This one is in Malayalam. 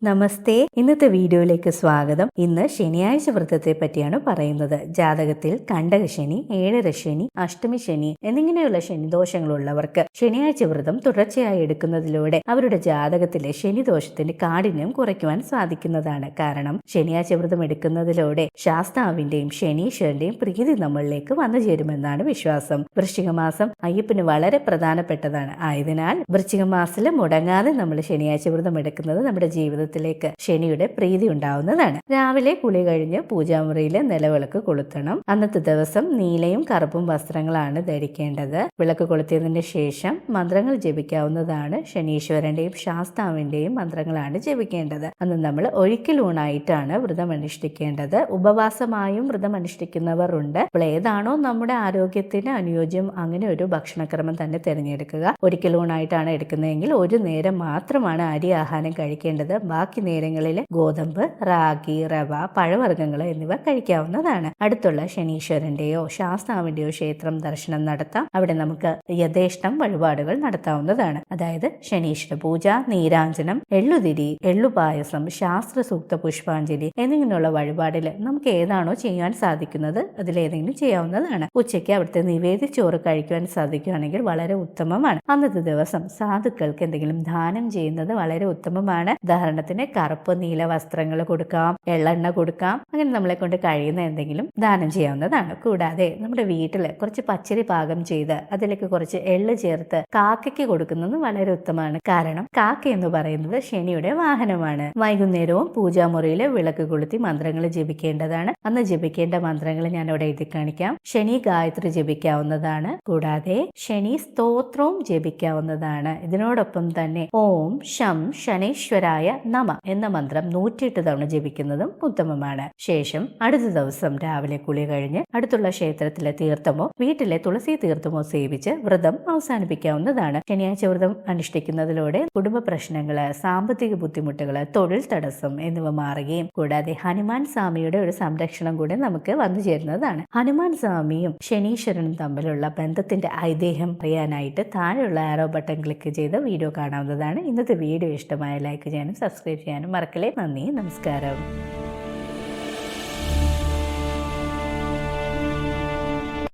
നമസ്തേ. ഇന്നത്തെ വീഡിയോയിലേക്ക് സ്വാഗതം. ഇന്ന് ശനിയാഴ്ച വ്രതത്തെ പറ്റിയാണ് പറയുന്നത്. ജാതകത്തിൽ കണ്ടകശനി, ഏഴരശനി, അഷ്ടമി ശനി എന്നിങ്ങനെയുള്ള ശനിദോഷങ്ങളുള്ളവർക്ക് ശനിയാഴ്ച വ്രതം തുടർച്ചയായി എടുക്കുന്നതിലൂടെ അവരുടെ ജാതകത്തിലെ ശനിദോഷത്തിന്റെ കാഠിന്യം കുറയ്ക്കുവാൻ സാധിക്കുന്നതാണ്. കാരണം ശനിയാഴ്ച വ്രതം എടുക്കുന്നതിലൂടെ ശാസ്താവിന്റെയും ശനീശ്വരന്റെയും പ്രീതി നമ്മളിലേക്ക് വന്നു ചേരുമെന്നാണ് വിശ്വാസം. വൃശ്ചിക മാസം അയ്യപ്പന് വളരെ പ്രധാനപ്പെട്ടതാണ്. ആയതിനാൽ വൃശ്ചിക മാസത്തിൽ മുടങ്ങാതെ നമ്മൾ ശനിയാഴ്ച വ്രതം എടുക്കുന്നത് നമ്മുടെ ജീവിതത്തിലേക്ക് ശനിയുടെ പ്രീതി ഉണ്ടാവുന്നതാണ്. രാവിലെ കുളി കഴിഞ്ഞ് പൂജാമുറിയിൽ നിലവിളക്ക് കൊളുത്തണം. അന്നത്തെ ദിവസം നീലയും കറുപ്പും വസ്ത്രങ്ങളാണ് ധരിക്കേണ്ടത്. വിളക്ക് കൊളുത്തിയതിന് ശേഷം മന്ത്രങ്ങൾ ജപിക്കാവുന്നതാണ്. ശനീശ്വരന്റെയും ശാസ്താവിന്റെയും മന്ത്രങ്ങളാണ് ജപിക്കേണ്ടത്. അന്ന് നമ്മൾ ഒരിക്കലൂണായിട്ടാണ് വ്രതം അനുഷ്ഠിക്കേണ്ടത്. ഉപവാസമായും വ്രതം അനുഷ്ഠിക്കുന്നവർ ഉണ്ട്. അപ്പോൾ ഏതാണോ നമ്മുടെ ആരോഗ്യത്തിന് അനുയോജ്യം അങ്ങനെ ഒരു ഭക്ഷണക്രമം തന്നെ തിരഞ്ഞെടുക്കുക. ഒരിക്കലൂണായിട്ടാണ് എടുക്കുന്നതെങ്കിൽ ഒരു നേരം മാത്രമാണ് അരി ആഹാരം കഴിക്കേണ്ടത്. ബാക്കി നേരങ്ങളിൽ ഗോതമ്പ്, റാഗി, റവ, പഴവർഗ്ഗങ്ങൾ എന്നിവ കഴിക്കാവുന്നതാണ്. അടുത്തുള്ള ശനീശ്വരന്റെയോ ശാസ്താവിന്റെയോ ക്ഷേത്രം ദർശനം നടത്താം. അവിടെ നമുക്ക് യഥേഷ്ടം വഴിപാടുകൾ നടത്താവുന്നതാണ്. അതായത് ശനീശ്വര പൂജ, നീരാഞ്ജനം, എള്ളുതിരി, എള്ളുപായസം, ശാസ്ത്ര സൂക്ത പുഷ്പാഞ്ജലി എന്നിങ്ങനെയുള്ള വഴിപാടിൽ നമുക്ക് ഏതാണോ ചെയ്യാൻ സാധിക്കുന്നത് അതിലേതെങ്കിലും ചെയ്യാവുന്നതാണ്. ഉച്ചയ്ക്ക് അവിടുത്തെ നിവേദ്യച്ചോറ് കഴിക്കുവാൻ സാധിക്കുകയാണെങ്കിൽ വളരെ ഉത്തമമാണ്. അന്നത്തെ ദിവസം സാധുക്കൾക്ക് എന്തെങ്കിലും ദാനം ചെയ്യുന്നത് വളരെ ഉത്തമമാണ്. ഉദാഹരണത്തിന് കറുപ്പ് നീല വസ്ത്രങ്ങൾ കൊടുക്കാം, എള്ളെണ്ണ കൊടുക്കാം. അങ്ങനെ നമ്മളെ കൊണ്ട് കഴിയുന്ന എന്തെങ്കിലും ദാനം ചെയ്യാവുന്നതാണ്. കൂടാതെ നമ്മുടെ വീട്ടിൽ കുറച്ച് പച്ചരി പാകം ചെയ്ത് അതിലേക്ക് കുറച്ച് എള്ള് ചേർത്ത് കാക്കയ്ക്ക് കൊടുക്കുന്നത് വളരെ ഉത്തമമാണ്. കാരണം കാക്ക എന്ന് പറയുന്നത് ശനിയുടെ വാഹനമാണ്. വൈകുന്നേരവും പൂജാമുറിയിൽ വിളക്ക് കൊളുത്തി മന്ത്രങ്ങൾ ജപിക്കേണ്ടതാണ്. അന്ന് ജപിക്കേണ്ട മന്ത്രങ്ങൾ ഞാൻ ഇവിടെ എഴുതി കാണിക്കാം. ശനി ഗായത്രി ജപിക്കാവുന്നതാണ്. കൂടാതെ ശനി സ്തോത്രവും ജപിക്കാവുന്നതാണ്. ഇതിനോടൊപ്പം തന്നെ ഓം ശം ശനീശ്വരായ നമ എന്ന മന്ത്രം 108 തവണ ജപിക്കുന്നതും ഉത്തമമാണ്. ശേഷം അടുത്ത ദിവസം രാവിലെ കുളി കഴിഞ്ഞ് അടുത്തുള്ള ക്ഷേത്രത്തിലെ തീർത്ഥമോ വീട്ടിലെ തുളസി തീർത്ഥമോ സേവിച്ച് വ്രതം അവസാനിപ്പിക്കാവുന്നതാണ്. ശനിയാഴ്ച വ്രതം അനുഷ്ഠിക്കുന്നതിലൂടെ കുടുംബ പ്രശ്നങ്ങള്, സാമ്പത്തിക ബുദ്ധിമുട്ടുകള്, തൊഴിൽ തടസ്സം എന്നിവ മാറുകയും കൂടാതെ ഹനുമാൻ സ്വാമിയുടെ ഒരു സംരക്ഷണം കൂടെ നമുക്ക് വന്നു ചേരുന്നതാണ്. ഹനുമാൻ സ്വാമിയും ശനീശ്വരനും തമ്മിലുള്ള ബന്ധത്തിന്റെ ഐതിഹ്യം അറിയാനായിട്ട് താഴെയുള്ള ആരോ ബട്ടൺ ക്ലിക്ക് ചെയ്ത് വീഡിയോ കാണാവുന്നതാണ്. ഇന്നത്തെ വീഡിയോ ഇഷ്ടമായ ലൈക്ക് ചെയ്യാനും സബ്സ്ക്രൈബ് ചെയ്യാനും മറക്കല്ലേ. നന്ദി, നമസ്കാരം.